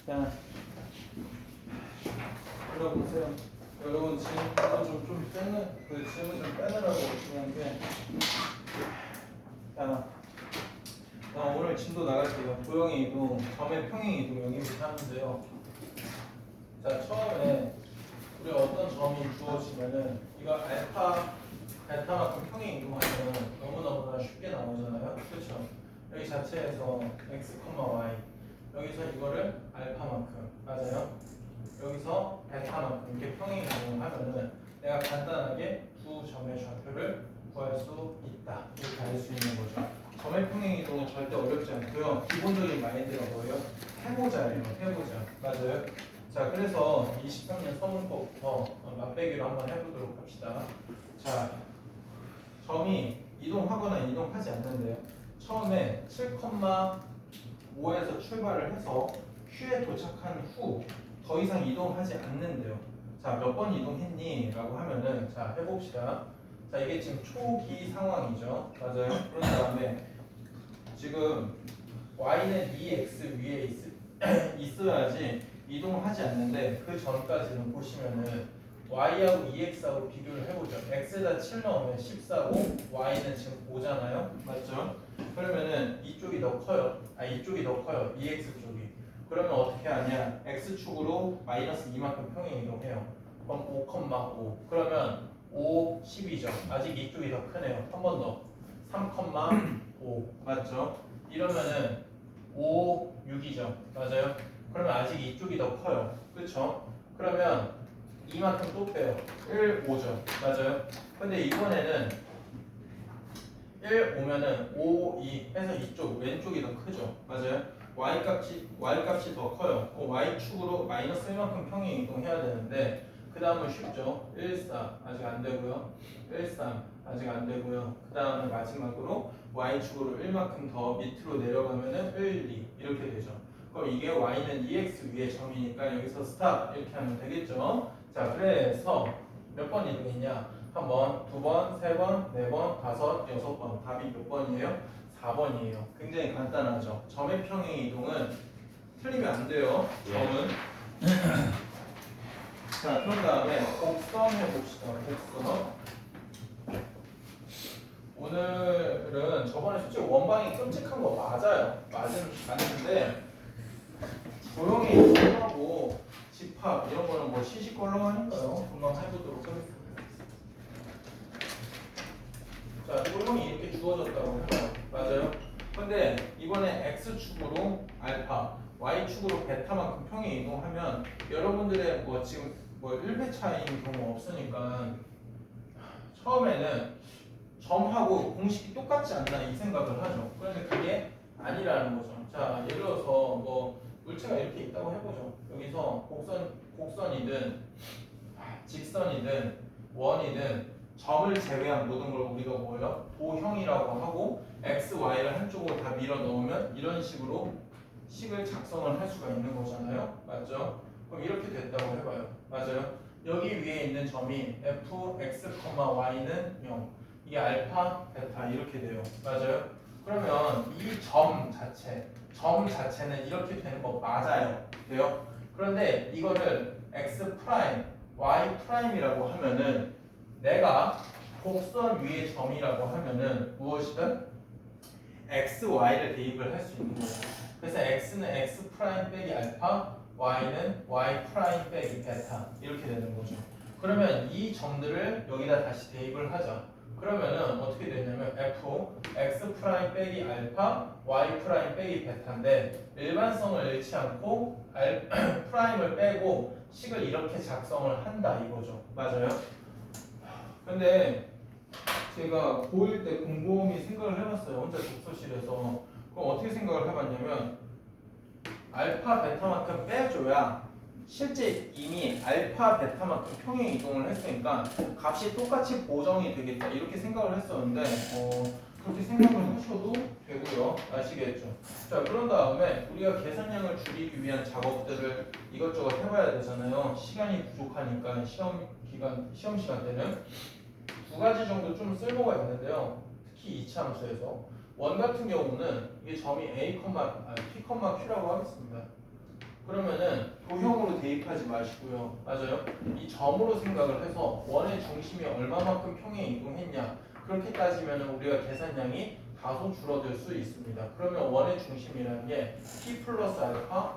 자, 들어보세요. 여러분 지금 좀 빼는 그 질문 좀 빼느라고 그냥 게. 자, 나 오늘 진도 나갈게요. 도형의 이동, 점의 평행 이동 여기부터 하는데요. 자, 처음에 우리가 어떤 점이 주어지면은 이거 알파, 베타만큼 평행 이동하면 너무너무나 쉽게 나오잖아요. 그렇죠? 여기 자체에서 x, y 여기서 이거를 알파만큼 맞아요? 여기서 베타만큼 이렇게 평행 이동을 하면은 내가 간단하게 두 점의 좌표를 구할 수 있다. 이렇게 알 수 있는 거죠. 점의 평행 이동은 절대 어렵지 않고요. 기본적인 마인드가 뭐예요? 해보자예요. 해보자. 맞아요? 자, 그래서 23년 서문법부터 맛배기로 한번 해보도록 합시다. 자, 점이 이동하거나 이동하지 않는데요. 처음에 7,5에서 출발을 해서 Q에 도착한 후 더 이상 이동하지 않는데요. 자, 몇 번 이동했니? 라고 하면은 자, 해봅시다. 자, 이게 지금 초기 상황이죠. 맞아요? 그런 다음에 지금 y는 2x 위에 있어야지 이동을 하지 않는데 그 전까지는 보시면은 y하고 2x하고 비교를 해보죠. x에다 7 넣으면 14고 y는 지금 5잖아요. 맞죠? 그러면은 이쪽이 더 커요. 이쪽이 더 커요. 2x 쪽이. 그러면 어떻게 하냐? x축으로 마이너스 2만큼 평행 이동해요. 그럼 5,5. 그러면 5, 10이죠. 아직 이쪽이 더 크네요. 한 번 더. 3,5. 맞죠? 이러면은 5, 6이죠. 맞아요? 그러면 아직 이쪽이 더 커요. 그렇죠? 그러면 이만큼 또 빼요. 1, 5죠. 맞아요? 근데 이번에는 1 오면은 5, 2 해서 이쪽 왼쪽이 더 크죠. 맞아요? y 값이 더 커요. y축으로 마이너스 1만큼 평행 이동해야 되는데 그 다음은 쉽죠. 1, 4 아직 안 되고요. 1, 3 아직 안 되고요. 그 다음에 마지막으로 y축으로 1만큼 더 밑으로 내려가면은 1, 2 이렇게 되죠. 그럼 이게 y는 2x 위에 점이니까 여기서 스탑 이렇게 하면 되겠죠. 자, 그래서 몇 번 이동했냐? 한 번, 두 번, 세 번, 네 번, 다섯, 여섯 번. 답이 몇 번이에요? 4번이에요. 굉장히 간단하죠. 점의 평행 이동은 틀리면 안 돼요. 점은. 자, 그런 다음에 곡선 해봅시다. 곡선. 오늘은 저번에 솔직히 원방이 끔찍한 거 맞아요. 맞는데 조용히 이동하고 집합 이런 거는 뭐 시시껄렁하니까요. 금방 해보도록 하겠습니다. 자, 조용히 이렇게 주어졌다고 해봐요. 맞아요? 근데 이번에 x축으로 알파, y축으로 베타만큼 평행 이동하면 여러분들의 뭐 지금 뭐 1배 차이인 경우 없으니까 처음에는 점하고 공식이 똑같지 않나 이 생각을 하죠. 그런데 그게 아니라는 거죠. 자, 예를 들어서 뭐 물체가 이렇게 있다고 해보죠. 여기서 곡선이든 직선이든 원이든 점을 제외한 모든 걸 우리가 뭐예요? 도형이라고 하고 x, y를 한쪽으로 다 밀어 넣으면 이런 식으로 식을 작성을 할 수가 있는 거잖아요. 맞죠? 그럼 이렇게 됐다고 해봐요. 맞아요? 여기 위에 있는 점이 f, x, y는 0. 이게 알파, 베타 이렇게 돼요. 맞아요? 그러면 이 점 자체는 이렇게 되는 거 맞아요. 돼요? 그런데 이거를 x 프라임, y 프라임이라고 하면은 내가 곡선 위의 점이라고 하면은 무엇이든 x, y를 대입을 할 수 있는 거예요. 그래서 x는 x 프라임 빼기 알파, y는 y 프라임 빼기 베타 이렇게 되는 거죠. 그러면 이 점들을 여기다 다시 대입을 하자. 그러면은 어떻게 되냐면 f x 프라임 빼기 알파, y 프라임 빼기 베타인데 일반성을 잃지 않고 프라임을 빼고 식을 이렇게 작성을 한다 이거죠. 맞아요? 근데 제가 고1 때 곰곰이 생각을 해봤어요. 혼자 독서실에서. 그럼 어떻게 생각을 해봤냐면 알파, 베타만큼 빼줘야 실제 이미 알파, 베타만큼 평행 이동을 했으니까 값이 똑같이 보정이 되겠다 이렇게 생각을 했었는데 그렇게 생각을 하셔도 되고요. 아시겠죠? 자, 그런 다음에 우리가 계산량을 줄이기 위한 작업들을 이것저것 해봐야 되잖아요. 시간이 부족하니까 시험 시간 때는 두 가지 정도 좀 쓸모가 있는데요. 특히 이차함수에서 원 같은 경우는 이게 점이 P, Q라고 하겠습니다. 그러면은 도형으로 대입하지 마시고요. 맞아요? 이 점으로 생각을 해서 원의 중심이 얼마만큼 평행 이동했냐. 그렇게 따지면 우리가 계산량이 다소 줄어들 수 있습니다. 그러면 원의 중심이라는 게 P 플러스 알파,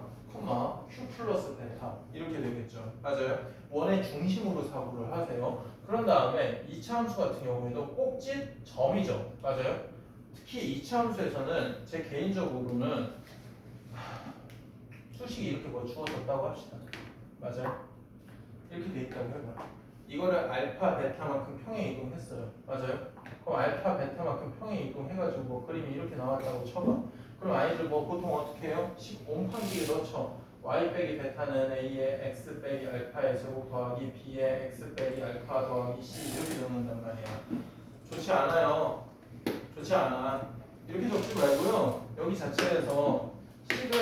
Q 플러스 베타 이렇게 되겠죠. 맞아요? 원의 중심으로 사고를 하세요. 그런 다음에 2차 함수 같은 경우에도 꼭짓 점이죠. 맞아요? 특히 2차 함수에서는 제 개인적으로는 수식이 이렇게 뭐 주어졌다고 합시다. 맞아요? 이렇게 돼 있다고 해봐. 이거를 알파, 베타만큼 평행 이동했어요. 맞아요? 그럼 알파, 베타만큼 평행 이동해가지고 뭐 그림이 이렇게 나왔다고 쳐봐. 그럼 아이들 뭐 보통 어떻게 해요? 15판기에 넣죠. y 빼기 베타는 a의 x 빼기 알파의 제곱 더하기 b의 x 빼기 알파 더하기 c 이렇게 적는단 말이야. 좋지 않아요. 좋지 않아. 이렇게 적지 말고요. 여기 자체에서 식은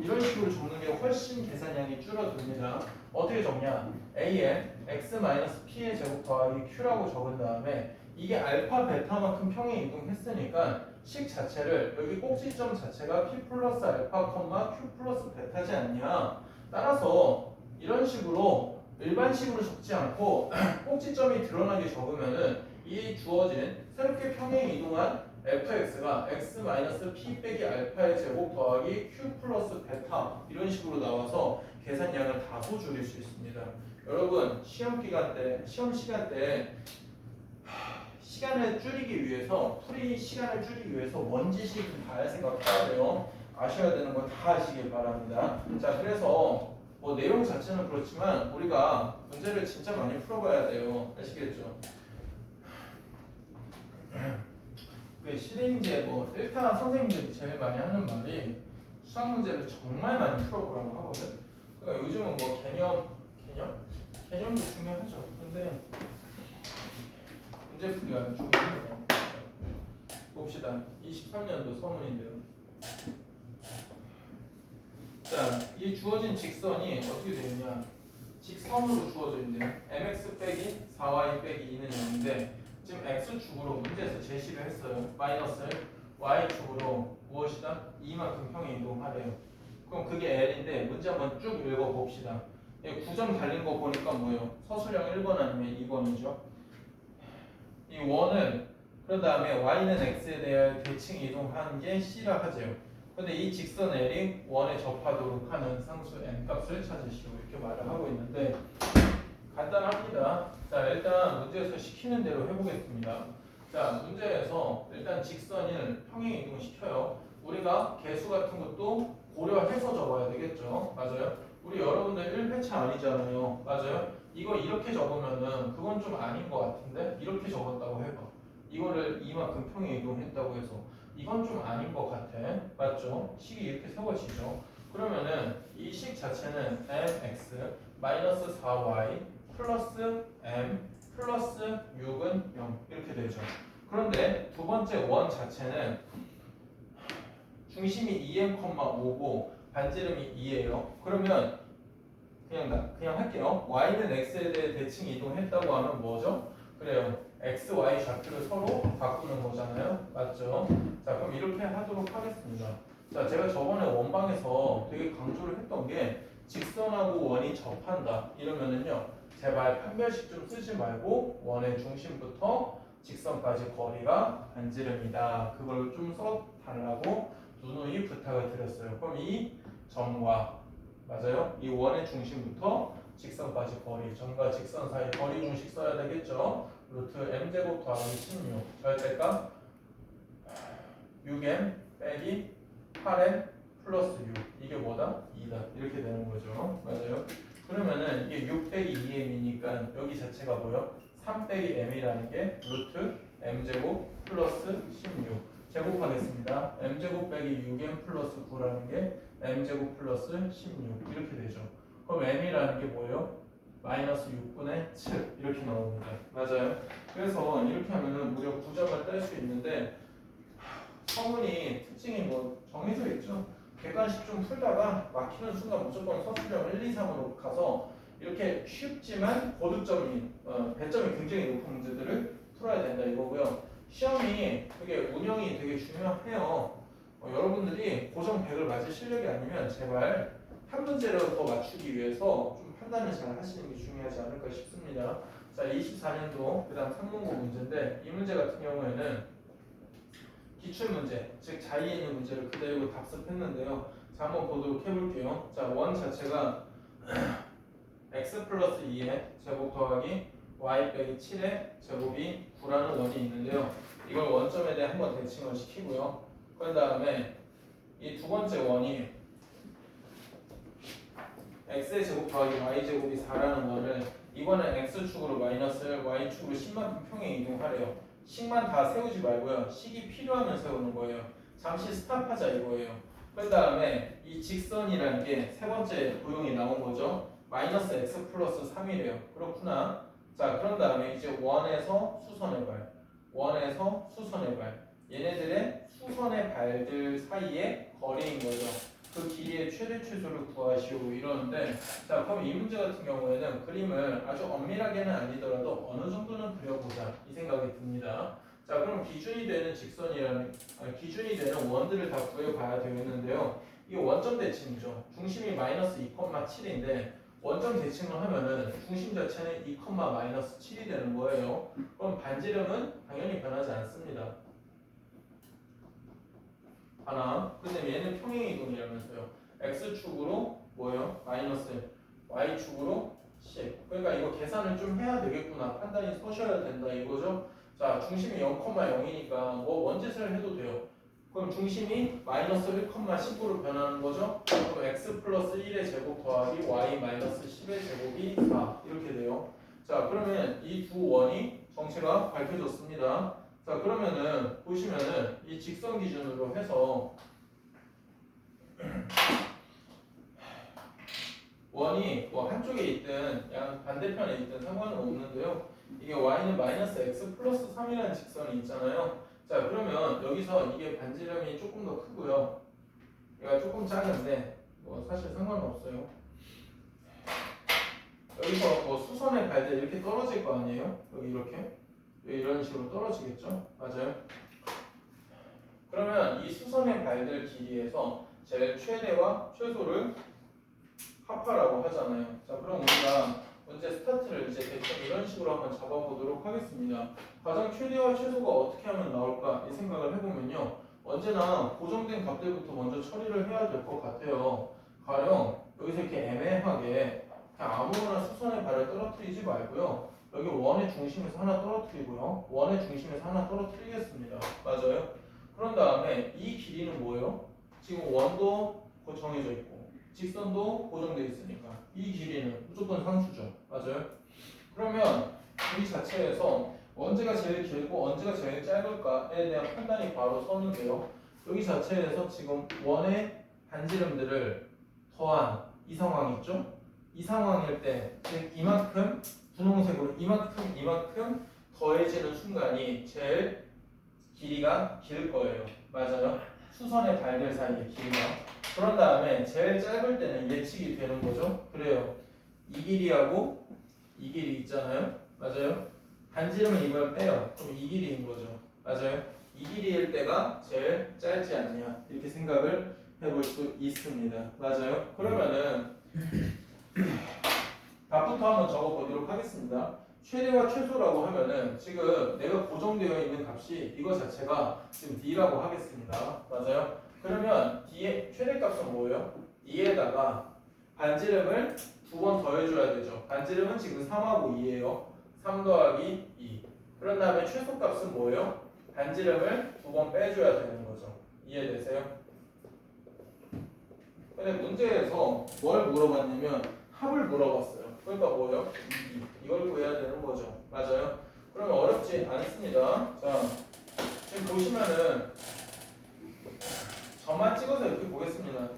이런 식으로 적는 게 훨씬 계산량이 줄어듭니다. 어떻게 적냐? a에 x-p의 제곱 더하기 q라고 적은 다음에 이게 알파 베타만큼 평행 이동했으니까 식 자체를 여기 꼭지점 자체가 p 플러스 알파, q 플러스 베타지 않냐? 따라서 이런 식으로 일반식으로 적지 않고 꼭지점이 드러나게 적으면은 이 주어진 새롭게 평행 이동한 fx가 x-p 빼기 알파의 제곱 더하기 q 플러스 베타 이런 식으로 나와서 계산량을 다소 줄일 수 있습니다. 여러분 시험 시간 때 시간을 줄이기 위해서 풀이 시간을 줄이기 위해서 원지식 다 생각해야 돼요. 아셔야 되는 거 다 아시길 바랍니다. 자, 그래서 뭐 내용 자체는 그렇지만 우리가 문제를 진짜 많이 풀어봐야 돼요. 아시겠죠? 그 실행제 뭐 일단 선생님들이 제일 많이 하는 말이 수학 문제를 정말 많이 풀어보라고 하거든. 그러니까 요즘은 뭐 개념도 중요하죠. 근데 문제 풀이가 좀 힘들어요. 봅시다. 23년도 서문인데요. 자, 이 주어진 직선이 어떻게 되느냐? 직선으로 주어져 있네요. mx 빼기 4y 빼기 2는 0인데 지금 x축으로 문제에서 제시를 했어요. 마이너스 y축으로 무엇이다? 2만큼 평행 이동하래요. 그럼 그게 L인데 문제 한번 쭉 읽어봅시다. 9점 달린 거 보니까 뭐예요? 서술형 1번 아니면 2번이죠. 이 원은 그런 다음에 y는 x에 대해 대칭 이동하는 게 c라 하죠. 근데 이 직선 L이 원에 접하도록 하는 상수 n 값을 찾으시오 이렇게 말을 하고 있는데 간단합니다. 자, 일단 문제에서 시키는 대로 해보겠습니다. 자, 문제에서 일단 직선을 평행 이동시켜요. 우리가 개수 같은 것도 고려해서 적어야 되겠죠. 맞아요? 우리 여러분들 1회차 아니잖아요. 맞아요? 이거 이렇게 적으면은 그건 좀 아닌 것 같은데 이렇게 적었다고 해봐. 이거를 이만큼 평행 이동했다고 해서 이건 좀 아닌 것 같아. 맞죠? 식이 이렇게 세워지죠. 그러면은 이 식 자체는 mx 마이너스 4y 플러스 m 플러스 6은 0 이렇게 되죠. 그런데 두 번째 원 자체는 중심이 2m,5고 반지름이 2예요. 그러면 그냥 할게요. y는 x에 대해 대칭 이동했다고 하면 뭐죠? 그래요. x, y 좌표를 서로 바꾸는 거잖아요. 맞죠? 자, 그럼 이렇게 하도록 하겠습니다. 자, 제가 저번에 원방에서 되게 강조를 했던 게 직선하고 원이 접한다. 이러면은요. 제발 판별식 좀 쓰지 말고 원의 중심부터 직선까지 거리가 반지름이다. 그걸 좀 써달라고 누누이 부탁을 드렸어요. 그럼 이 점과 맞아요? 이 원의 중심부터 직선까지 거리, 점과 직선 사이 거리 공식 써야 되겠죠? 루트 m제곱 더하기 16 절대값 6m 빼기 8m 플러스 6 이게 뭐다? 2다 이렇게 되는 거죠. 맞아요? 그러면은 이게 6 빼기 2m이니까 여기 자체가 뭐요? 3 빼기 m이라는 게 루트 m제곱 플러스 16 제곱하겠습니다. m제곱 빼기 6m 플러스 9라는 게 m제곱 플러스 16 이렇게 되죠. 그럼 m이라는 게 뭐예요? 마이너스 6분의 7 이렇게 나옵니다. 맞아요? 그래서 이렇게 하면은 무려 9점을 뗄 수 있는데 서문이 특징이 뭐 정해져 있죠. 객관식 좀 풀다가 막히는 순간 무조건 서술형 1, 2, 3으로 가서 이렇게 쉽지만 고득점이 배점이 굉장히 높은 문제들을 풀어야 된다 이거고요. 시험이 되게 운영이 되게 중요해요. 여러분들이 고정 100을 맞을 실력이 아니면 제발 한 문제를 더 맞추기 위해서 좀 판단을 잘 하시는 게 중요하지 않을까 싶습니다. 자, 24년도 그 다음 상문고 문제인데 이 문제 같은 경우에는 기출문제, 즉 자리에 있는 문제를 그대로 답습했는데요. 자, 한번 보도록 해볼게요. 자, 원 자체가 x 플러스 2의 제곱 더하기 y 빼기 7의 제곱이 9라는 원이 있는데요. 이걸 원점에 대해 한번 대칭을 시키고요. 그 다음에 이 두 번째 원이 x의 제곱 더하기 y 제곱이 4라는 원을 이번엔 x축으로 마이너스를 y축으로 10만큼 평에 이동하래요. 식만 다 세우지 말고요. 식이 필요하면 세우는 거예요. 잠시 스탑하자 이거예요. 그 다음에 이 직선이라는 게 세 번째 도형이 나온 거죠. 마이너스 x 플러스 3이래요. 그렇구나. 자, 그런 다음에 이제 원에서 수선의 발, 원에서 수선의 발, 얘네들의 수선의 발들 사이의 거리인 거죠. 그 길이의 최대 최소를 구하시오 이러는데, 자, 그럼 이 문제 같은 경우에는 그림을 아주 엄밀하게는 아니더라도 어느 정도는 그려보자 이 생각이 듭니다. 자, 그럼 기준이 되는 기준이 되는 원들을 다 구해봐야 되겠는데요. 이게 원점 대칭이죠. 중심이 마이너스 2,7인데 원점 대칭을 하면은 중심 자체는 2, 마이너스 7이 되는 거예요. 그럼 반지름은 당연히 변하지 않습니다. 하나. 근데 얘는 평행 이동이라면서요. x축으로 뭐예요? 마이너스 y축으로 10. 그러니까 이거 계산을 좀 해야 되겠구나. 판단이 서셔야 된다 이거죠. 자, 중심이 0,0이니까 뭐 원짓을 해도 돼요. 그럼 중심이 마이너스 1,10으로 변하는 거죠. 그럼 x 플러스 1의 제곱 더하기 y 마이너스 10의 제곱이 4 이렇게 돼요. 자, 그러면 이 두 원이 정체가 밝혀졌습니다. 자, 그러면은 보시면은 이 직선 기준으로 해서 원이 뭐 한쪽에 있든 양 반대편에 있든 상관은 없는데요. 이게 y는 마이너스 x 플러스 3이라는 직선이 있잖아요. 자, 그러면 여기서 이게 반지름이 조금 더 크고요. 얘가 조금 작은데 뭐 사실 상관없어요. 여기서 뭐 수선의 발들 이렇게 떨어질 거 아니에요? 여기 이렇게 이런 식으로 떨어지겠죠? 맞아요? 그러면 이 수선의 발들 길이에서 제일 최대와 최소를 합하라고 하잖아요. 자, 그럼 우리가 문제 스타트를 이제 대충 이런 식으로 한번 잡아보도록 하겠습니다. 가장 최대와 최소가 어떻게 하면 나올까 이 생각을 해보면요. 언제나 고정된 값들부터 먼저 처리를 해야 될 것 같아요. 가령 여기서 이렇게 애매하게 그냥 아무거나 수선의 발을 떨어뜨리지 말고요. 여기 원의 중심에서 하나 떨어뜨리고요. 원의 중심에서 하나 떨어뜨리겠습니다. 맞아요? 그런 다음에 이 길이는 뭐예요? 지금 원도 정해져 있고 직선도 고정되어 있으니까 이 길이는 무조건 상수죠. 맞아요? 그러면 이 자체에서 언제가 제일 길고 언제가 제일 짧을까에 대한 판단이 바로 서는데요. 여기 자체에서 지금 원의 반지름들을 더한 이 상황 있죠? 이 상황일 때 즉 이만큼 분홍색으로 이만큼 더해지는 순간이 제일 길이가 길 거예요. 맞아요? 수선의 발들 사이의 길이가. 그런 다음에 제일 짧을 때는 예측이 되는 거죠. 그래요. 이 길이하고 이 길이 있잖아요. 맞아요? 반지름은 이걸 빼요. 그럼 이 길이인 거죠. 맞아요? 이 길이일 때가 제일 짧지 않냐 이렇게 생각을 해볼 수 있습니다. 맞아요? 그러면은 답부터 한번 적어보도록 하겠습니다. 최대와 최소라고 하면은 지금 내가 고정되어 있는 값이 이거 자체가 지금 D라고 하겠습니다. 맞아요? 그러면 D의 최대값은 뭐예요? 2에다가 반지름을 두 번 더해줘야 되죠. 반지름은 지금 3하고 2예요. 3 더하기 2. 그런 다음에 최소값은 뭐예요? 반지름을 두 번 빼줘야 되는 거죠. 이해되세요? 근데 문제에서 뭘 물어봤냐면 합을 물어봤어요. 그러니까 뭐예요? 이걸 구해야 되는 거죠. 맞아요? 그러면 어렵지 않습니다. 자, 지금 보시면은 점만 찍어서 이렇게 보겠습니다.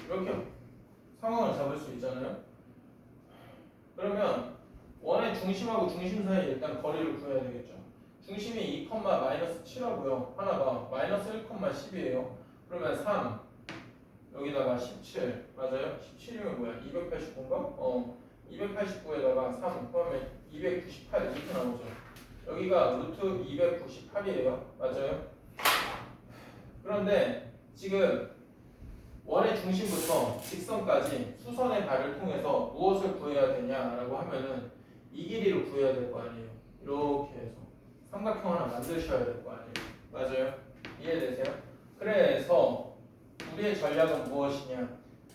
이렇게 상황을 잡을 수 있잖아요. 그러면 원의 중심하고 중심 사이에 일단 거리를 구해야 되겠죠. 중심이 2, 마이너스 7하고요. 하나가 마이너스 1,10이에요. 그러면 3 여기다가 17 맞아요? 17이면 뭐야? 289인가? 289에다가 3 그러면 298 이렇게 나오죠. 여기가 루트 298이에요. 맞아요? 그런데 지금 원의 중심부터 직선까지 수선의 발을 통해서 무엇을 구해야 되냐라고 하면은 이 길이를 구해야 될 거 아니에요. 이렇게 해서 삼각형 하나 만드셔야 될 거 아니에요. 맞아요? 이해되세요? 그래서 우리의 전략은 무엇이냐?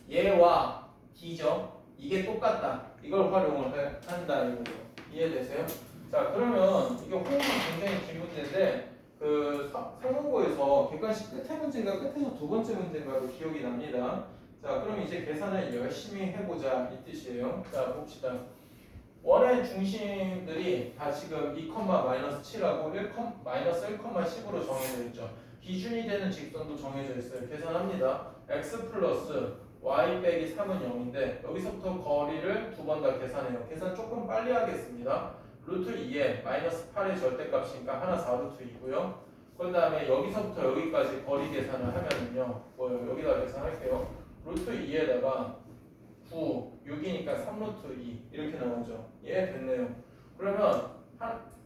얘와 D죠. 이게 똑같다. 이걸 활용을 한다 이거죠. 이해되세요? 자, 그러면 이게 호흡이 굉장히 긴 문제인데 그 상문고에서 객관식 끝에 문제인가 끝에서 두 번째 문제인가로 기억이 납니다. 자, 그럼 이제 계산을 열심히 해보자 이 뜻이에요. 자, 봅시다. 원의 중심들이 다 지금 2,-7하고 1,-1,10으로 정해져 있죠. 기준이 되는 직선도 정해져 있어요. 계산합니다. x 플러스 y 빼기 3은 0인데 여기서부터 거리를 두 번 다 계산해요. 계산 조금 빨리 하겠습니다. 루트 2에 마이너스 8의 절대값이니까 하나 4루트 2고요. 그 다음에 여기서부터 여기까지 거리 계산을 하면은요. 뭐요? 여기다 계산할게요. 루트 2에다가 9, 6이니까 3루트 2 이렇게 나오죠. 이해됐네요. 그러면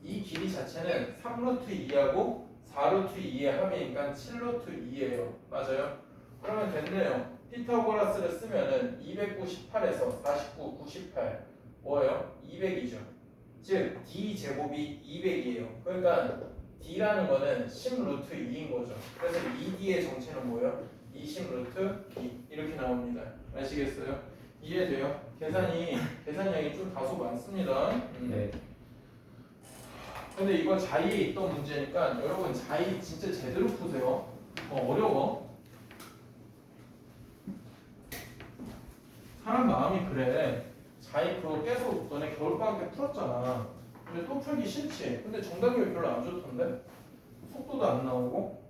이 길이 자체는 3루트 2하고 4루트 2의 합이니까 7루트 2예요. 맞아요? 그러면 됐네요. 피타고라스를 쓰면은 298에서 49, 98 뭐예요? 200이죠. 즉 D 제곱이 200이에요. 그러니까 D라는 거는 10루트 2인 거죠. 그래서 2D의 정체는 뭐예요? 20루트 2 이렇게 나옵니다. 아시겠어요? 이해돼요? 계산량이 좀 다소 많습니다. 네. 근데 이거 자의에 있던 문제니까 여러분 자의 진짜 제대로 푸세요. 어려워. 사람 마음이 그래. 자의 그거 계속 너네 겨울방학 때 풀었잖아. 근데 또 풀기 싫지. 근데 정답이 별로 안 좋던데? 속도도 안 나오고.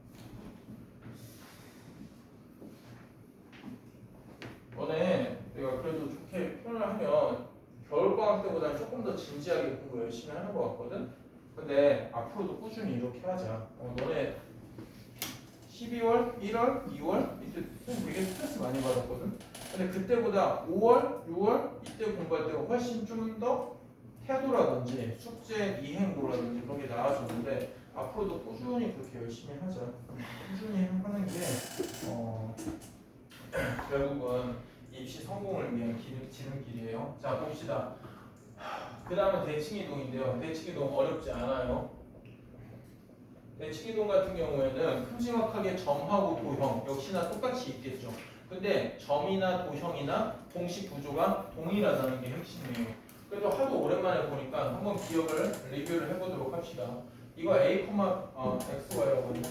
너네 내가 그래도 좋게 표현을 하면 겨울방학 때보다 조금 더 진지하게 공부 열심히 하는 것 같거든? 근데 앞으로도 꾸준히 이렇게 하자. 너네 12월, 1월, 2월 이때 되게 스트레스 많이 받았거든? 근데 그때보다 5월, 6월 이때 공부할 때가 훨씬 좀 더 태도라든지 숙제 이행도라든지 그런 게 나아졌는데 앞으로도 꾸준히 그렇게 열심히 하자. 꾸준히 하는 게 결국은 입시 성공을 위한 지름길이에요. 자, 봅시다. 그 다음은 대칭이동인데요. 대칭이동 어렵지 않아요. 대칭이동 같은 경우에는 큼지막하게 점하고 도형 역시나 똑같이 있겠죠. 근데 점이나 도형이나 공식 구조가 동일하다는 게 핵심이에요. 그래도 하도 오랜만에 보니까 한번 기억을 리뷰를 해보도록 합시다. 이거 a, xy라고 하죠.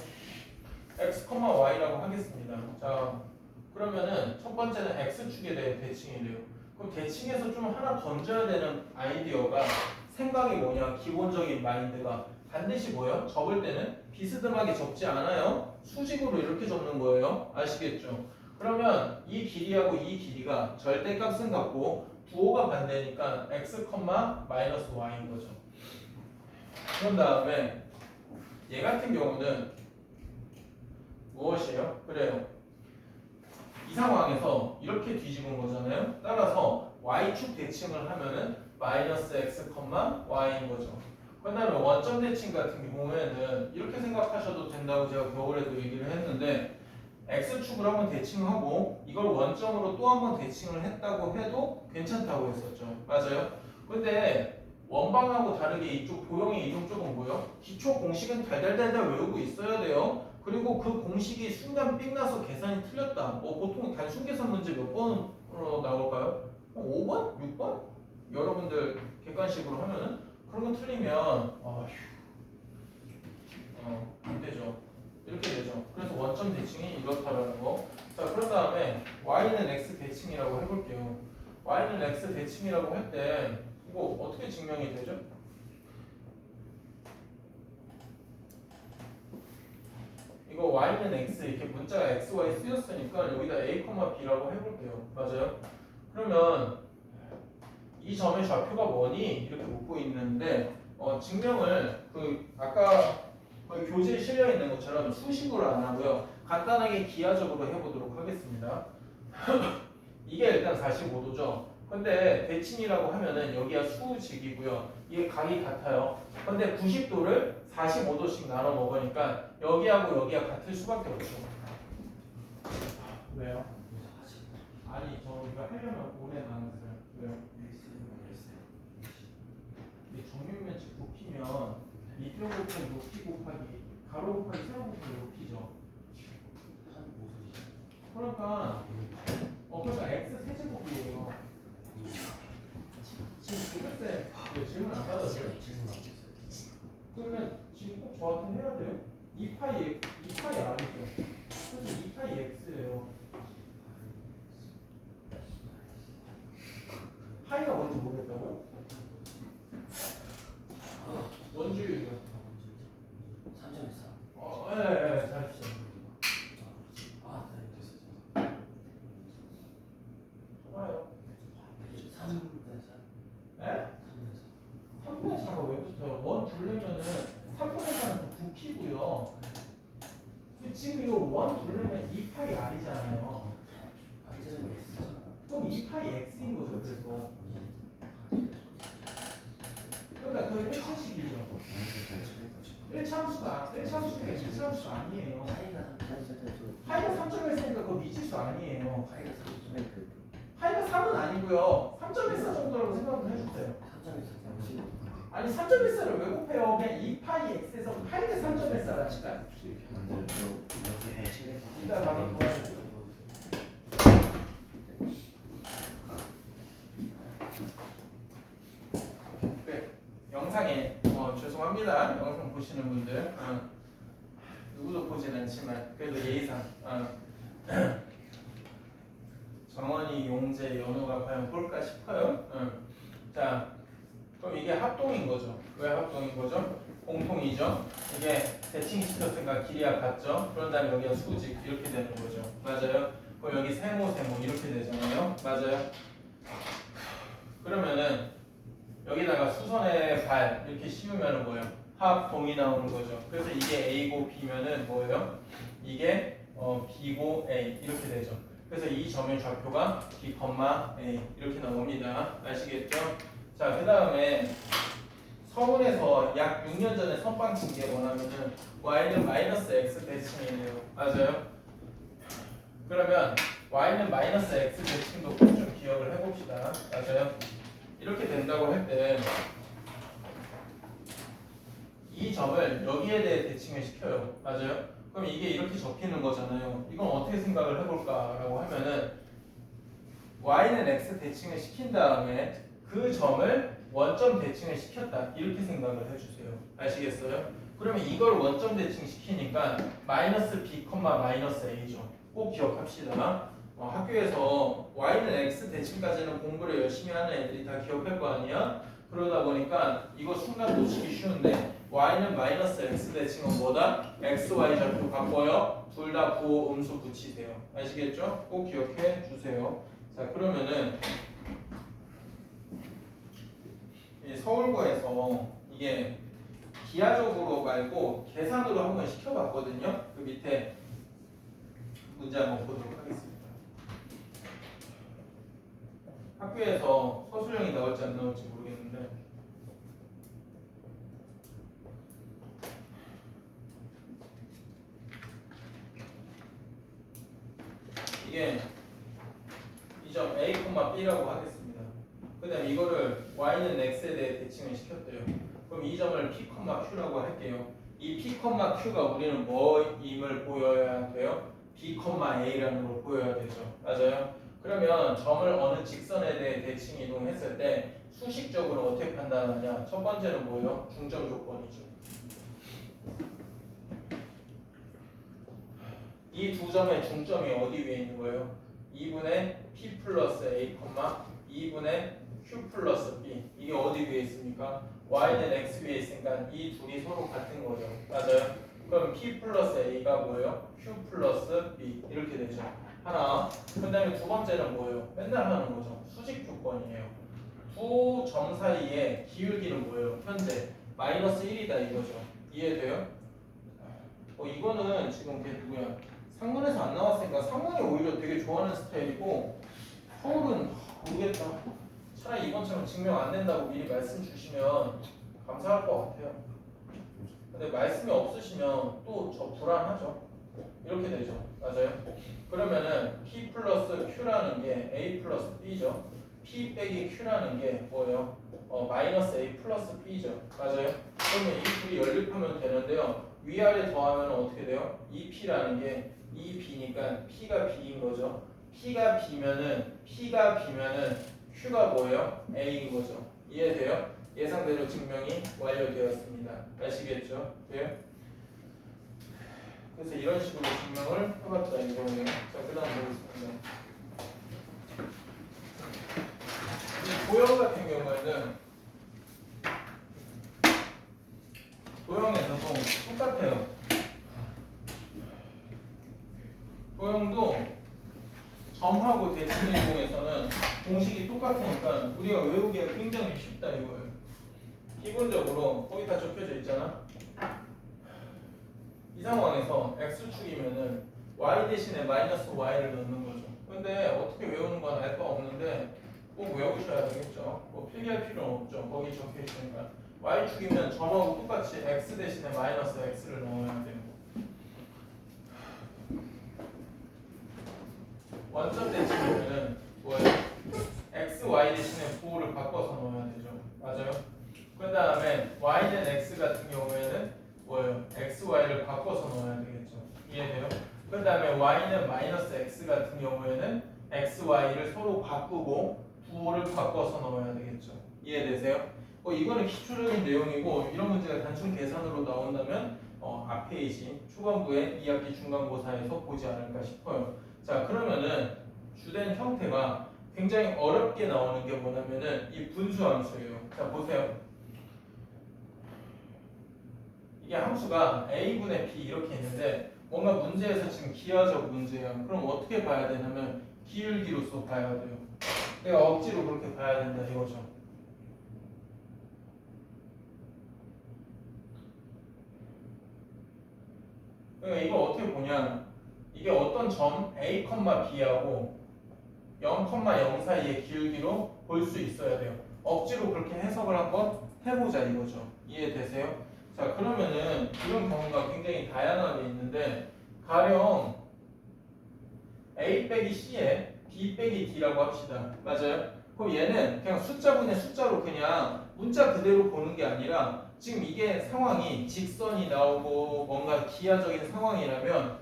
x, y라고 하겠습니다. 자, 그러면은 첫 번째는 x축에 대해 대칭이래요. 그럼 대칭에서 좀 하나 던져야 되는 아이디어가 생각이 뭐냐? 기본적인 마인드가 반드시 뭐예요? 접을 때는 비스듬하게 접지 않아요. 수직으로 이렇게 접는 거예요. 아시겠죠? 그러면 이 길이하고 이 길이가 절대값은 같고 부호가 반대니까 x, y인 거죠. 그런 다음에 얘 같은 경우는 무엇이에요? 그래요. 이 상황에서 이렇게 뒤집은 거잖아요. 따라서 y축 대칭을 하면은 마이너스 x, y인 거죠. 그 다음에 원점 대칭 같은 경우에는 이렇게 생각하셔도 된다고 제가 겨울에도 얘기를 했는데 x축을 한번 대칭하고 이걸 원점으로 또 한번 대칭을 했다고 해도 괜찮다고 했었죠. 맞아요? 근데 원방하고 다르게 이쪽 도형의 이쪽 쪽은 뭐예요? 기초 공식은 달달달달 외우고 있어야 돼요. 그리고 그 공식이 순간 삑나서 계산이 틀렸다. 보통 단순 계산 문제 몇 번으로 나올까요? 5번? 6번? 여러분들 객관식으로 하면은 그런 거 틀리면 안 되죠. 이렇게 되죠. 그래서 원점 대칭이 이렇다라는 거. 자, 그런 다음에 y는 x 대칭이라고 해볼게요. y는 x 대칭이라고 할 때 이거 어떻게 증명이 되죠? 이거 y는 x 이렇게 문자가 x, y 쓰였으니까 여기다 a, b라고 해볼게요. 맞아요? 그러면 이 점의 좌표가 뭐니? 이렇게 묻고 있는데 증명을 아까 교재에 실려 있는 것처럼 수식으로 안 하고요. 간단하게 기하적으로 해보도록 하겠습니다. 이게 일단 45도죠. 근데 대칭이라고 하면은 여기가 수직이고요. 이게 각이 같아요. 근데 90도를 45도씩 나눠 먹으니까 여기하고 여기가 같을 수밖에 없죠. 왜요? 아니 저 이거 하려면 오래 나눴어요. 왜요? 이 정육면치 곱히면 밑변 곱하기 높이 곱하기 가로 곱하기 세로 곱하기 높이죠. 그러니까 그러니까 x 세제곱이에요. 지금 그때 질문 안 받았어요? 그러면 지금 꼭 저한테 해야 돼요? 2파이 r이죠. 그래서 2파이 x예요. 파이가 뭔지 모르겠다고요? 원주율이요. 3.4. 네, 잘했어요. 좋아요. 네? 3분의 4가 왜 붙어요? 원 둘레면은 3분의 4는 부피고요. 지금 이거 원 둘레면 2파이 r이잖아요. 그럼 2파이 x인 거죠, 그래서. 그러니까 그게 1차식이죠. 1차함수가 2차함수 아니에요. 파이가 3.1이니까 그거 미지수 아니에요. 파이가 3은 아니고요. 3.14 정도라고 생각을 해주세요. 아니 3.14를 왜 곱해요? 그냥 2파이 x에서 파이가 3.14라 칠까요? 이따 가면 도와주세요. 네, 영상에 죄송합니다. 영상 보시는 분들 누구도 보진 않지만 그래도 예의상 정원이 용재 연호가 과연 볼까 싶어요. 자, 그럼 이게 합동인 거죠. 왜 합동인 거죠? 공통이죠. 이게 대칭시켰으니까 길이가 같죠. 그런 다음에 여기가 수직 이렇게 되는 거죠. 맞아요. 그럼 여기 세모 이렇게 되잖아요. 맞아요. 그러면은 여기다가 수선의 발 이렇게 씌우면은 뭐예요? 합동이 나오는 거죠. 그래서 이게 A고 B면은 뭐예요? 이게 B고 A 이렇게 되죠. 그래서 이 점의 좌표가 B, A 이렇게 나옵니다. 아시겠죠? 자, 그 다음에 서문에서 약 6년 전에 선빵 친 게 뭐냐면은 y는 마이너스 x 대칭이에요. 맞아요? 그러면 y는 마이너스 x 대칭도 꼭 좀 기억을 해봅시다. 맞아요? 이렇게 된다고 할 때 이 점을 여기에 대해 대칭을 시켜요. 맞아요? 그럼 이게 이렇게 접히는 거잖아요. 이건 어떻게 생각을 해볼까라고 하면은 y는 x 대칭을 시킨 다음에 그 점을 원점 대칭을 시켰다 이렇게 생각을 해주세요. 아시겠어요? 그러면 이걸 원점 대칭 시키니까 마이너스 b, 마이너스 a죠. 꼭 기억합시다. 학교에서 y는 x 대칭까지는 공부를 열심히 하는 애들이 다 기억할 거 아니야? 그러다 보니까 이거 순간 놓치기 쉬운데 y는 마이너스 x 대칭은 뭐다? x, y 좌표 바꿔요. 둘 다 부호음수 붙이세요. 아시겠죠? 꼭 기억해 주세요. 자, 그러면은 서울고에서 이게 기하적으로 말고 계산으로 한번 시켜봤거든요. 그 밑에 문제 한번 보도록 하겠습니다. 학교에서 서술형이 나올지 안 나올지 모르겠는데 이게 이 점 A, B라고 하겠습니다. 그 다음 이거를 y는 x에 대해 대칭을 시켰대요. 그럼 이 점을 P, Q라고 할게요. 이 P, Q가 우리는 뭐임을 보여야 돼요? B, A라는 걸 보여야 되죠. 맞아요? 그러면 점을 어느 직선에 대해 대칭 이동했을 때 수식적으로 어떻게 판단하냐? 첫 번째는 뭐예요? 중점 조건이죠. 이 두 점의 중점이 어디 위에 있는 거예요? 2분의 P 플러스 A, 2분의 Q 플러스 B. 이게 어디 위에 있습니까? Y는 X 위에 있으니까 이 둘이 서로 같은 거죠. 맞아요? 그럼 P 플러스 A가 뭐예요? Q 플러스 B. 이렇게 되죠. 하나. 그 다음에 두 번째는 뭐예요? 맨날 하는 거죠. 수직 조건이에요. 두 점 사이의 기울기는 뭐예요? 현재 마이너스 1이다 이거죠. 이해돼요? 이거는 지금 걔 누구야? 상문에서 안 나왔으니까 상문이 오히려 되게 좋아하는 스타일이고 서울은 모르겠다. 차라리 이번처럼 증명 안 된다고 미리 말씀 주시면 감사할 것 같아요. 근데 말씀이 없으시면 또 저 불안하죠. 이렇게 이렇게 되죠. 맞아요? 그러면은 P 플러스 Q라는 게 A 플러스 B죠. P 빼기 Q라는 게 뭐예요? 마이너스 A 플러스 B죠. 맞아요? 그러면 이 둘이 연립하면 되는데요. 위아래 더하면 어떻게 돼요? 2P라는 게 2B니까 P가 B인 거죠. P가 B면은 Q가 뭐예요? A인 거죠. 이해돼요? 예상대로 증명이 완료되었습니다. 아시겠죠? 돼요? 그래서 이런 식으로 증명을 해봤다 이거예요. 자, 그 다음 보겠습니다. 이 도형 같은 경우에는 도형에서도 똑같아요. 도형도 점하고 대칭이동에서는 공식이 똑같으니까 우리가 외우기가 굉장히 쉽다 이거예요. 기본적으로 거기 다 적혀져 있잖아. 이 상황에서 x축이면은 y 대신에 마이너스 y를 넣는 거죠. 근데 어떻게 외우는 건 알 바 없는데 꼭 외우셔야 되겠죠. 뭐 필기할 필요는 없죠. 거기 적혀 있으니까. y축이면 점하고 똑같이 x 대신에 마이너스 x를 넣어야 돼요. 원점 대칭이면은 뭐예요? x, y 대신에 부호를 바꿔서 넣어야 되죠. 맞아요? 그 다음에 y는 x 같은 경우에는 뭐예요? x, y를 바꿔서 넣어야 되겠죠. 이해돼요? 그 다음에 y는 마이너스 x 같은 경우에는 x, y를 서로 바꾸고 부호를 바꿔서 넣어야 되겠죠. 이해되세요? 이거는 기초적인 내용이고 이런 문제가 단순 계산으로 나온다면 앞 페이지 초반부에 2학기 중간고사에서 보지 않을까 싶어요. 자, 그러면은 주된 형태가 굉장히 어렵게 나오는 게 뭐냐면은 이 분수함수예요. 자, 보세요. 이게 함수가 a분의 b 이렇게 있는데 뭔가 문제에서 지금 기하적 문제야. 그럼 어떻게 봐야 되냐면 기울기로서 봐야 돼요. 내가 억지로 그렇게 봐야 된다 이거죠. 그러니까 이거 어떻게 보냐, 이게 어떤 점 a, b하고 0,0 사이의 기울기로 볼 수 있어야 돼요. 억지로 그렇게 해석을 한번 해보자 이거죠. 이해되세요? 자, 그러면은 이런 경우가 굉장히 다양하게 있는데 가령 a 빼기 c에 b 빼기 d라고 합시다. 맞아요? 그럼 얘는 그냥 숫자분의 숫자로 그냥 문자 그대로 보는 게 아니라 지금 이게 상황이 직선이 나오고 뭔가 기하적인 상황이라면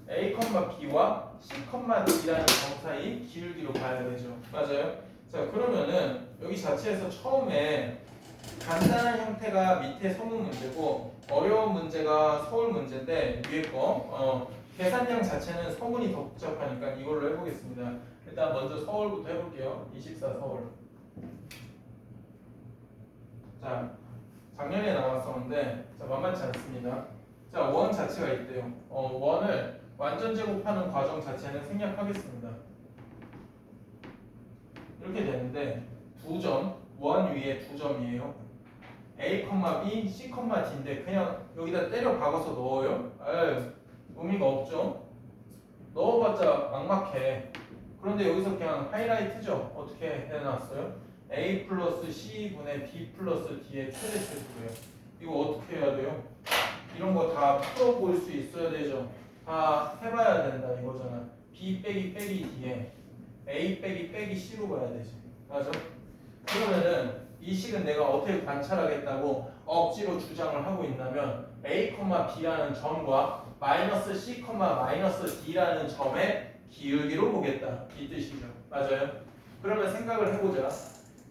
a, b와 c, d라는 점 사이 기울기로 봐야 되죠. 맞아요? 자, 그러면은 여기 자체에서 처음에 간단한 형태가 밑에 서문 문제고 어려운 문제가 서울 문제인데 위에 거 계산량 자체는 서문이 더 복잡하니까 이걸로 해보겠습니다. 일단 먼저 서울부터 해볼게요. 24 서울. 자, 작년에 나왔었는데 자, 만만치 않습니다. 자, 원 자체가 있대요. 원을 완전 제곱하는 과정 자체는 생략하겠습니다. 이렇게 되는데 두 점, 원 위에 두 점이에요. A, B, C, D인데 그냥 여기다 때려 박아서 넣어요? 의미가 없죠. 넣어봤자 막막해. 그런데 여기서 그냥 하이라이트죠. 어떻게 해놨어요? A 플러스 C분의 B 플러스 D의 최대체수예요. 이거 어떻게 해야 돼요? 이런 거 다 풀어볼 수 있어야 되죠. 다 해봐야 된다 이거잖아. B 빼기 D에 A 빼기 C로 봐야 되지. 맞아? 그러면은 이 식은 내가 어떻게 관찰하겠다고 억지로 주장을 하고 있다면 A, B라는 점과 마이너스 C, 마이너스 D라는 점의 기울기로 보겠다. 이 뜻이죠. 맞아요? 그러면 생각을 해보자.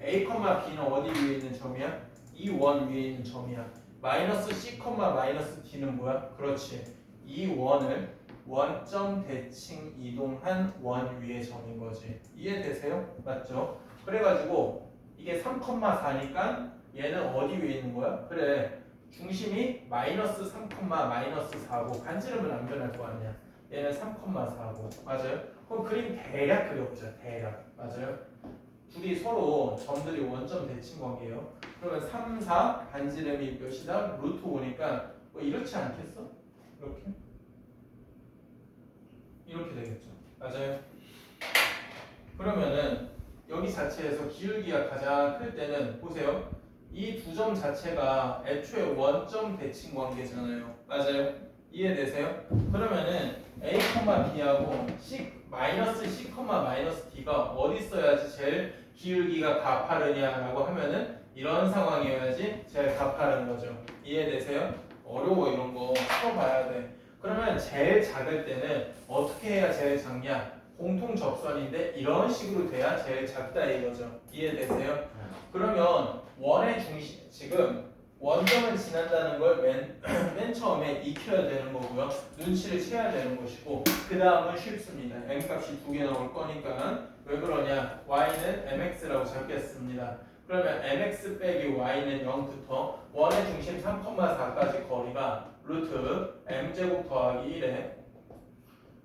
A, B는 어디 위에 있는 점이야? 이 원 위에 있는 점이야. 마이너스 C, 마이너스 D는 뭐야? 그렇지. 이 원을 원점 대칭 이동한 원 위의 점인 거지. 이해되세요? 맞죠? 그래가지고 이게 3,4니까 얘는 어디 위에 있는 거야? 그래, 중심이 마이너스 3, 마이너스 4고 반지름은 안 변할 거 아니야. 얘는 3,4고 맞아요? 그럼 그림 대략 그려보자. 대략. 맞아요? 둘이 서로 점들이 원점 대칭 관계예요. 그러면 3, 4 반지름이 몇이다? 루트 5니까 뭐 이렇지 않겠어? 이렇게? 이렇게 되겠죠. 맞아요? 그러면은 여기 자체에서 기울기가 가장 클 때는 보세요. 이 두 점 자체가 애초에 원점 대칭 관계잖아요. 맞아요? 이해되세요? 그러면은 a, b하고 마이너스 c, 마이너스 d가 어디 있어야지 제일 기울기가 가파르냐라고 하면은 이런 상황이어야지 제일 가파른 거죠. 이해되세요? 어려워 이런 거 풀어봐야 돼. 그러면 제일 작을 때는 어떻게 해야 제일 작냐? 공통 접선인데 이런 식으로 돼야 제일 작다 이거죠. 이해되세요? 그러면 원의 중심 지금 원점을 지난다는 걸 맨 처음에 익혀야 되는 거고요. 눈치를 채야 되는 것이고 그 다음은 쉽습니다. m 값이 두 개 나올 거니까 왜 그러냐? y는 mx라고 잡겠습니다. 그러면 mx 빼기 y는 0부터 원의 중심 3,4까지 거리가 루트 m제곱 더하기 1에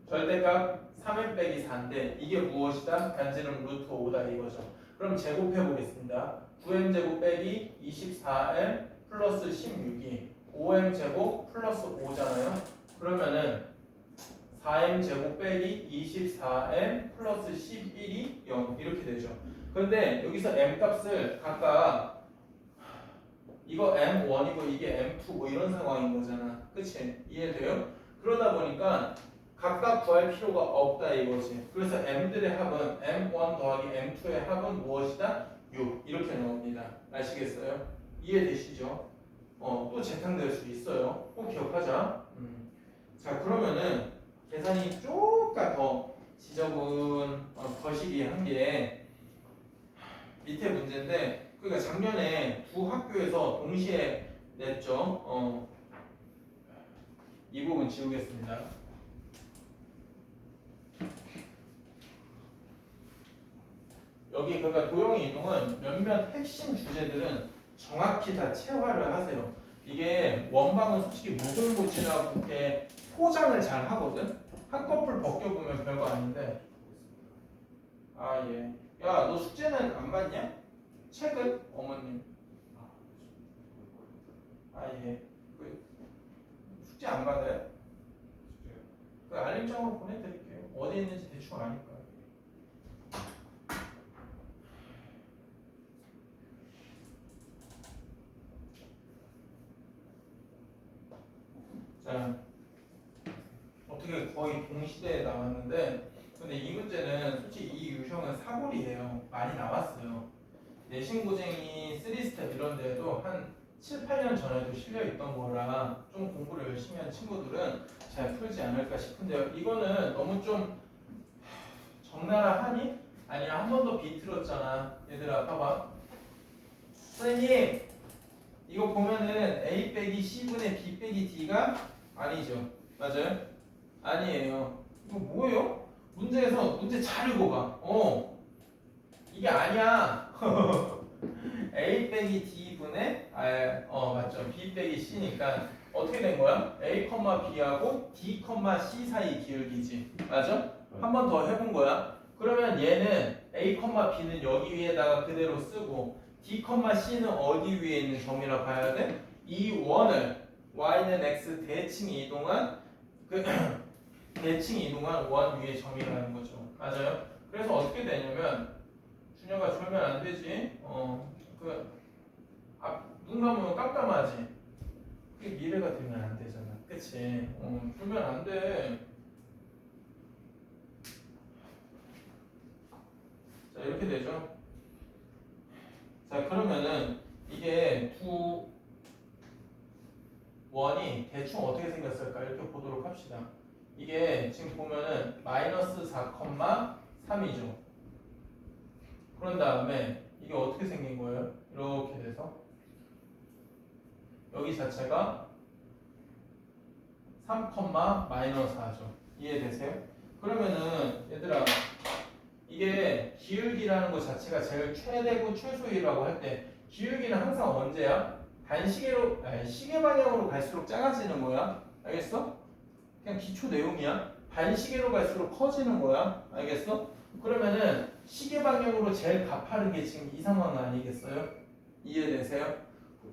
절대값 3m 빼기 4인데 이게 무엇이다? 반지름 루트 5다 이거죠. 그럼 제곱해 보겠습니다. 9m제곱 빼기 24m 플러스 16이 5m제곱 플러스 5잖아요. 그러면은 4m제곱 빼기 24m 플러스 11이 0 이렇게 되죠. 그런데 여기서 m값을 각각 이거 m1이고 이게 m2 뭐 이런 상황인 거잖아. 그치? 이해돼요? 그러다 보니까 각각 구할 필요가 없다 이거지. 그래서 m들의 합은 m1 더하기 m2의 합은 무엇이다? 6 이렇게 나옵니다. 아시겠어요? 이해되시죠? 또 재탕될 수 있어요. 꼭 기억하자. 자 그러면은 계산이 조금 더 지저분 거시기한 게 밑에 문제인데 그러니까 작년에 두 학교에서 동시에 냈죠. 이 부분 지우겠습니다. 여기 그러니까 도형의 이동은 몇몇 핵심 주제들은 정확히 다 체화를 하세요. 이게 원방은 솔직히 무궁무진하고 이렇게 포장을 잘 하거든. 한꺼풀 벗겨보면 별거 아닌데. 아 예. 야 너 숙제는 안 받냐? 책은 어머님. 아 예. 그 숙제 안 받아요? 그 알림장으로 보내드릴게요. 어디 있는지 대충 아니까. 자, 어떻게 거의 동시대에 나왔는데 근데 이 문제는 솔직히 이 유형은 사골이에요. 많이 나왔어요. 내신고쟁이 3스텝 이런 데에도 한 7, 8년 전에도 실려있던 거라 좀 공부를 열심히 한 친구들은 잘 풀지 않을까 싶은데요. 이거는 너무 좀 적나라하니? 아니야 한 번 더 비틀었잖아. 얘들아 봐봐. 선생님 이거 보면은 A 빼기 C분의 B 빼기 D가 아니죠. 맞아요? 아니에요. 이거 뭐예요? 문제에서 문제 잘 읽어봐. 이게 아니야. A 빼기 D분의 맞죠. B 빼기 C니까 어떻게 된 거야? A, B하고 D, C 사이 기울기지. 맞아? 한 번 더 해본 거야. 그러면 얘는 A, B는 여기 위에다가 그대로 쓰고 D, C는 어디 위에 있는 점이라 봐야 돼? 이 원을 y는 x 대칭이 이동한 대칭이 이동한 원 위의 점이라는 거죠. 맞아요? 그래서 어떻게 되냐면 준혁아 졸면 안 되지. 눈 감으면 깜깜하지. 그게 미래가 되면 안 되잖아. 그치? 졸면 안 돼. 자 이렇게 되죠. 자 그러면은 이게 두 원이 대충 어떻게 생겼을까 이렇게 보도록 합시다. 이게 지금 보면은 마이너스 4,3이죠. 그런 다음에 이게 어떻게 생긴 거예요? 이렇게 돼서 여기 자체가 3, 마이너스 4죠. 이해되세요? 그러면은 얘들아 이게 기울기라는 것 자체가 제일 최대고 최소이라고 할 때 기울기는 항상 언제야? 시계 방향으로 갈수록 작아지는 거야. 알겠어? 그냥 기초 내용이야. 반시계로 갈수록 커지는 거야. 알겠어? 그러면은 시계 방향으로 제일 가파른 게 지금 이 상황 아니겠어요? 이해되세요?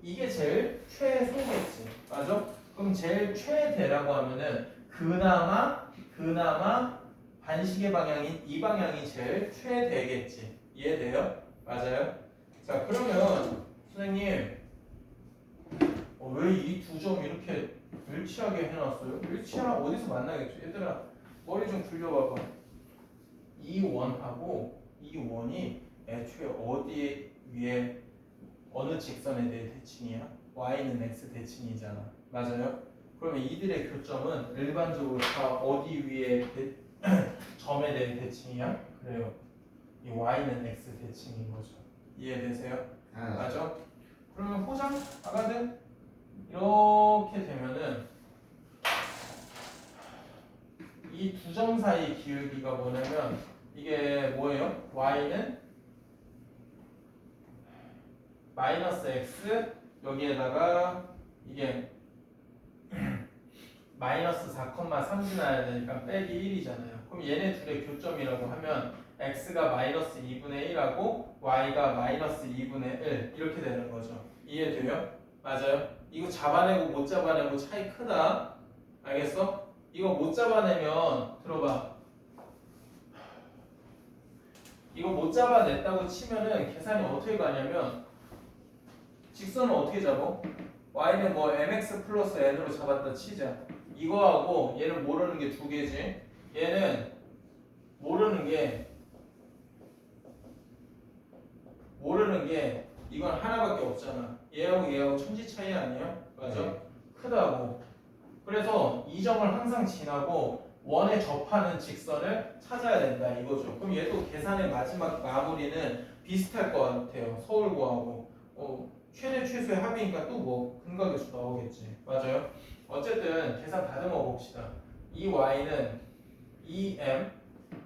이게 제일 최소겠지. 맞아? 그럼 제일 최대라고 하면은 그나마 반시계 방향인 이 방향이 제일 최대겠지. 이해돼요? 맞아요? 자 그러면 선생님 왜 이 두 점 이렇게 일치하게 해놨어요. 일치하면 어디서 만나겠죠? 얘들아 머리 좀 굴려봐봐. 이 원하고 이 원이 애초에 어디 위에 어느 직선에 대해 대칭이야? y는 x 대칭이잖아. 맞아요? 그러면 이들의 교점은 일반적으로 다 어디 위에 점에 대해 대칭이야? 그래요. 이 y는 x 대칭인 거죠. 이해되세요? 맞아? 그러면 포장 아가들 이렇게 되면은 이 두 점 사이 기울기가 뭐냐면 이게 뭐예요? y는 마이너스 x 여기에다가 이게 마이너스 4,3 지나야 되니까 빼기 1이잖아요. 그럼 얘네 둘의 교점이라고 하면 x가 마이너스 2분의 1하고 y가 마이너스 2분의 1 이렇게 되는 거죠. 이해돼요? 맞아요? 이거 잡아내고 못 잡아내고 차이 크다. 알겠어? 이거 못 잡아내면 들어봐. 이거 못 잡아냈다고 치면은 계산이 어떻게 가냐면 직선은 어떻게 잡아? y는 뭐 mx 플러스 n으로 잡았다 치자. 이거하고 얘는 모르는 게 두 개지. 얘는 모르는 게 이건 하나밖에 없잖아. 얘하고 천지 차이 아니야? 맞아? 네. 크다고. 그래서 이 점을 항상 지나고 원에 접하는 직선을 찾아야 된다 이거죠. 그럼 얘도 계산의 마지막 마무리는 비슷할 것 같아요. 서울고하고 최대 최소의 합이니까 또 뭐 근각에서 나오겠지. 맞아요? 어쨌든 계산 다듬어 봅시다. 이 y는 2m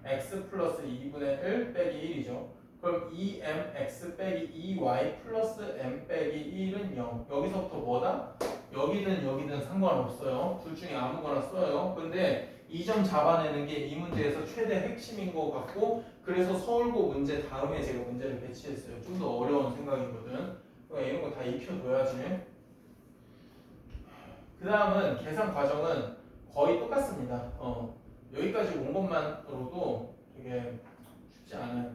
x 플러스 2분의 1 빼기 1이죠. 그럼 2m x 빼기 2y 플러스 m 빼기 1은 0. 여기서부터 뭐다? 여기든 상관없어요. 둘 중에 아무거나 써요. 근데 이 점 잡아내는 게 이 문제에서 최대 핵심인 것 같고 그래서 서울고 문제 다음에 제가 문제를 배치했어요. 좀 더 어려운 생각이거든. 그러니까 이런 거 다 익혀둬야지. 그 다음은 계산 과정은 거의 똑같습니다. 여기까지 온 것만으로도 되게 쉽지 않아요.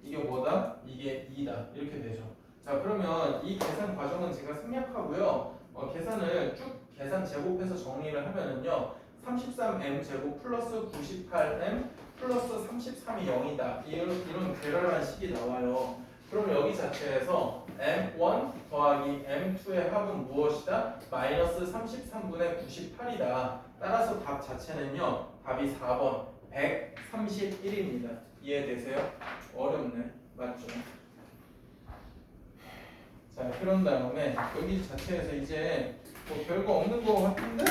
이게 뭐다? 이게 2다. 이렇게 되죠. 자, 그러면 이 계산 과정은 제가 생략하고요. 계산을 쭉 계산 제곱해서 정리를 하면은요. 33m 제곱 플러스 98m 플러스 33이 0이다. 이런 괴랄한 식이 나와요. 그럼 여기 자체에서 m1 더하기 m2의 합은 무엇이다? 마이너스 33분의 98이다. 따라서 답 자체는요. 답이 4번 131입니다. 이해되세요? 어렵네. 맞죠? 자, 그런 다음에 여기 자체에서 이제 뭐 별거 없는 거 같은데?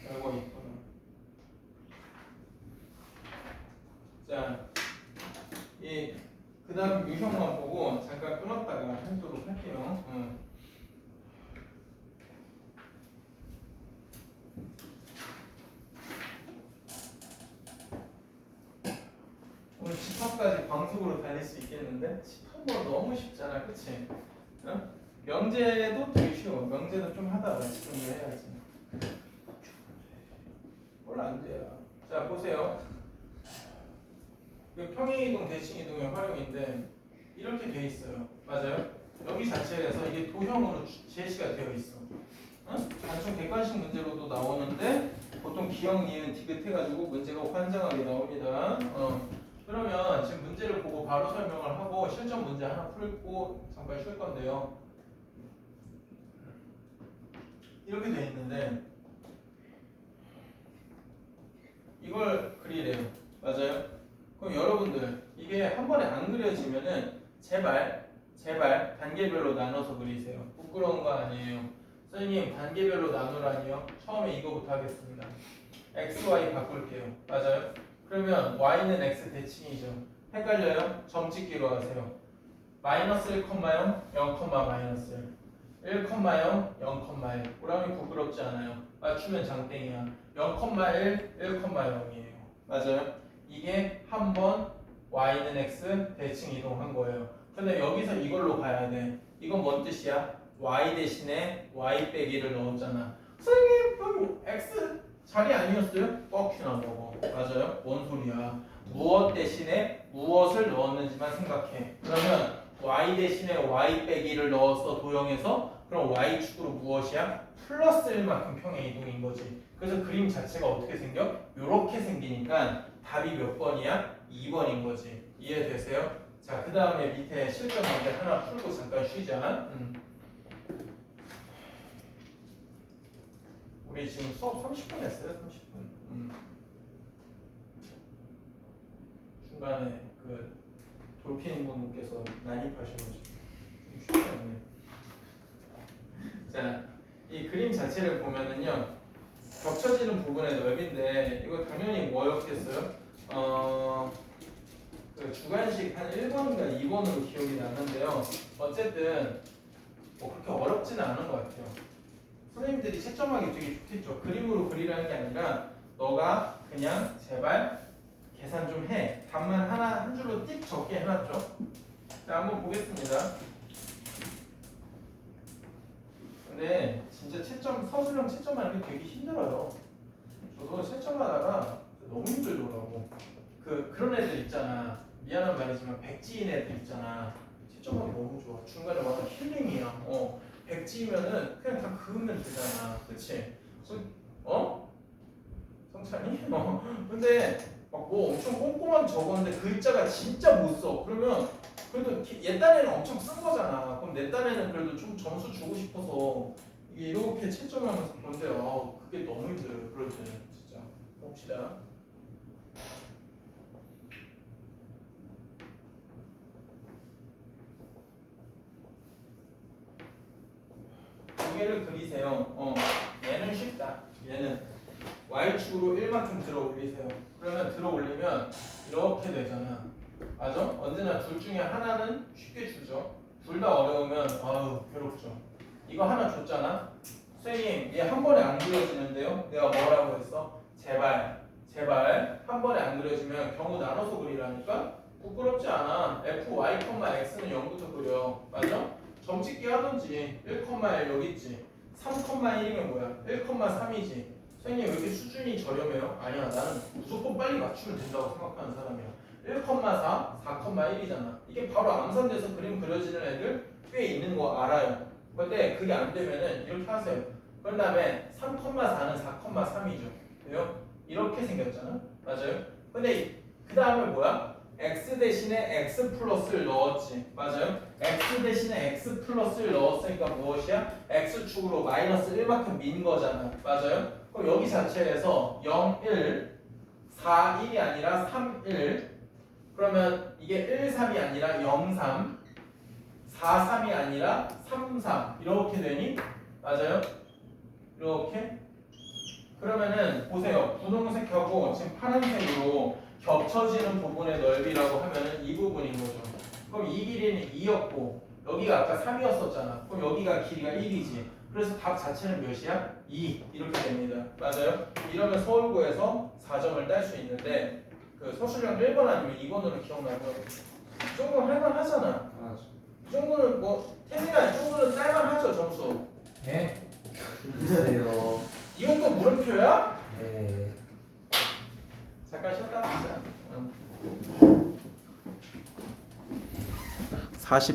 별거 있구나. 자, 그 다음 유형만 보고 잠깐 끊었다가 하도록 할게요. 오늘 집합까지 광속으로 다닐 수 있겠는데? 집합은 너무 쉽잖아, 그치? 명제도 되게 쉬워. 명제도 좀 하다가 집중을 해야지. 뭘 안 돼요. 자, 보세요. 평행이동, 대칭이동의 활용인데 이렇게 돼 있어요. 맞아요? 여기 자체에서 이게 도형으로 제시가 되어 있어. 단순 객관식 문제로도 나오는데 보통 기억, 니은, 디귿 해가지고 문제가 환장하게 나옵니다. 그러면 지금 문제를 보고 바로 설명을 하고 실전 문제 하나 풀고 잠깐 쉴 건데요. 이렇게 돼 있는데 이걸 그리래요. 맞아요? 그럼 여러분들 이게 한 번에 안 그려지면은 제발 단계별로 나눠서 그리세요. 부끄러운 거 아니에요. 선생님 단계별로 나누라니요? 처음에 이거부터 하겠습니다. x, y 바꿀게요. 맞아요? 그러면 y는 x 대칭이죠. 헷갈려요? 점 찍기로 하세요. 마이너스 1,0, 0, 마이너스 1, 0, 0,1. 오라면 부끄럽지 않아요. 맞추면 장땡이야. 0,1, 1,0이에요. 맞아요? 이게 한 번 y는 x 대칭 이동한 거예요. 근데 여기서 이걸로 가야 돼. 이건 뭔 뜻이야? y 대신에 y 빼기를 넣었잖아. 선생님 그럼 x 자리 아니었어요? 뻑큐나 먹어. 맞아요? 뭔 소리야? 무엇 대신에 무엇을 넣었는지만 생각해. 그러면 y 대신에 y 빼기를 넣었어 도형에서. 그럼 y축으로 무엇이야? 플러스 1만큼 평행 이동인 거지. 그래서 그림 자체가 어떻게 생겨? 요렇게 생기니까 답이 몇 번이야? 2번인 거지. 이해되세요? 자, 그 다음에 밑에 실전 문제 하나 풀고 잠깐 쉬자. 우리 지금 수업 30분 했어요? 30분. 중간에 그 돌핀 분께서 난입하셔가지고 좀 쉽지 않네. 자, 이 그림 자체를 보면은요, 겹쳐지는 부분의 넓이인데 이거 당연히 뭐였겠어요? 그 주관식 한 1번인가 2번으로 기억이 나는데요. 어쨌든 뭐 그렇게 어렵지는 않은 것 같아요. 선생님들이 채점하기 되게 좋겠죠. 그림으로 그리라는 게 아니라 너가 그냥 제발 계산 좀 해. 답만 하나 한 줄로 띡 적게 해놨죠. 자, 한번 보겠습니다. 근데 진짜 서술형 채점하는 게 되게 힘들어요. 저도 채점하다가 너무 힘들더라고. 그런 애들 있잖아. 미안한 말이지만 백지인 애들 있잖아. 채점하기 너무 좋아. 중간에 와서 힐링이야. 백지이면은 그냥 다 그으면 되잖아. 그치? 성찬이? 근데 막 뭐 엄청 꼼꼼하게 적었는데 글자가 진짜 못 써. 그러면 그래도 옛 딴에는 엄청 쓴 거잖아. 그럼 내 딴에는 그래도 좀 점수 주고 싶어서 이게 이렇게 채점하면서 그런데 그게 너무 힘들어요. 그럴 때는 진짜. 봅시다. 두 개를 그리세요. 얘는 쉽다. 얘는 y축으로 1만큼 들어 올리세요. 그러면 들어 올리면 이렇게 되잖아. 맞아? 언제나 둘 중에 하나는 쉽게 주죠. 둘 다 어려우면 괴롭죠. 이거 하나 줬잖아. 선생님, 얘 한 번에 안 그려지는데요? 내가 뭐라고 했어? 제발 한 번에 안 그려지면 경우 나눠서 그리라니까? 부끄럽지 않아. fy, x는 0부터 그려. 맞아? 점 찍기 하던지 1,1 여기 있지. 3,1이면 뭐야? 1,3이지. 선생님 왜 이렇게 수준이 저렴해요? 아니야, 나는 무조건 빨리 맞추면 된다고 생각하는 사람이야. 1,4, 4,1이잖아. 이게 바로 암산돼서 그림 그려지는 애들 꽤 있는 거 알아요. 근데 그게 안 되면은 이렇게 하세요. 그런 다음에 3,4는 4,3이죠. 왜요? 이렇게 생겼잖아. 맞아요? 근데 그 다음에 뭐야? x 대신에 x 플러스를 넣었지. 맞아요? x 대신에 x 플러스를 넣었으니까 무엇이야? x축으로 마이너스 1만큼 민 거잖아. 맞아요? 그럼 여기 자체에서 0, 1, 4, 1이 아니라 3, 1. 그러면 이게 1, 3이 아니라 0, 3, 4, 3이 아니라 3, 3 이렇게 되니? 맞아요? 이렇게? 그러면은 보세요. 분홍색하고 지금 파란색으로 겹쳐지는 부분의 넓이라고 하면은 이 부분인 거죠. 그럼 이 길이는 2였고 여기가 아까 3이었었잖아. 그럼 여기가 길이가 1이지. 그래서 답 자체는 몇이야? 2 이렇게 됩니다. 맞아요? 이러면 서울고에서 4점을 딸 수 있는데 그 서술형 1번 아니면 2번으로 기억날 거예요. 이 정도는 할만하잖아. 이 정도는 뭐 태민아 이 정도는 딸만하죠 점수. 네. 주세요. 이것도 물음표야? 네. 잠깐 쉬었다 하자. 44